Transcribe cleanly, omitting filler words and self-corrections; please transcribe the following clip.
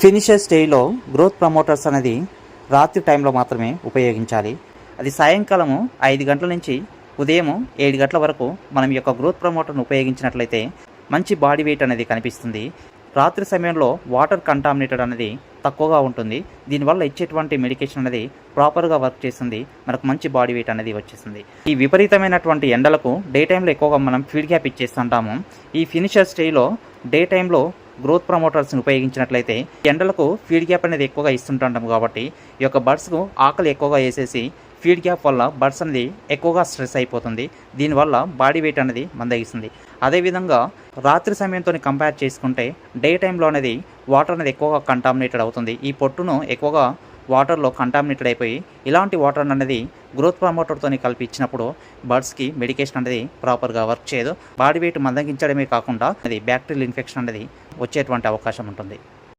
Finisher స్టేజ్లో growth promoters అనేది రాత్రి టైంలో మాత్రమే ఉపయోగించాలి. అది సాయంకాలము 5 గంటల నుంచి ఉదయం 7 గంటల వరకు మనం ఈ యొక్క గ్రోత్ ప్రమోటర్ను ఉపయోగించినట్లయితే మంచి బాడీ వెయిట్ అనేది కనిపిస్తుంది. రాత్రి సమయంలో వాటర్ కంటామినేటెడ్ అనేది తక్కువగా ఉంటుంది. దీనివల్ల ఇచ్చేటువంటి మెడికేషన్ అనేది ప్రాపర్గా వర్క్ చేస్తుంది. మనకు మంచి బాడీ వెయిట్ అనేది వచ్చేస్తుంది. ఈ విపరీతమైనటువంటి ఎండలకు డే టైంలో ఎక్కువగా మనం ఫీడ్ గ్యాప్ ఇచ్చేస్తుంటాము. ఈ ఫినిషర్ స్టేజ్లో డే టైంలో గ్రోత్ ప్రమోటర్స్ని ఉపయోగించినట్లయితే ఎండలకు ఫీడ్ గ్యాప్ అనేది ఎక్కువగా ఇస్తుంటాం కాబట్టి ఈ యొక్క బర్డ్స్కు ఆకలి ఎక్కువగా వేసేసి ఫీడ్ గ్యాప్ వల్ల బర్డ్స్ అనేది ఎక్కువగా స్ట్రెస్ అయిపోతుంది. దీనివల్ల బాడీ వెయిట్ అనేది మందగిస్తుంది. అదేవిధంగా రాత్రి సమయంతో కంపేర్ చేసుకుంటే డే టైంలో అనేది వాటర్ అనేది ఎక్కువగా కంటామినేటెడ్ అవుతుంది. ఈ పొట్టును ఎక్కువగా వాటర్లో కంటామినేటెడ్ అయిపోయి ఇలాంటి వాటర్ అనేది గ్రోత్ ప్రమోటర్తో కలిపి ఇచ్చినప్పుడు బర్డ్స్కి మెడికేషన్ అనేది ప్రాపర్గా వర్క్ చేయదు. బాడీ వెయిట్ మందగించడమే కాకుండా అది బ్యాక్టీరియల్ ఇన్ఫెక్షన్ అనేది వచ్చేటువంటి అవకాశం ఉంటుంది.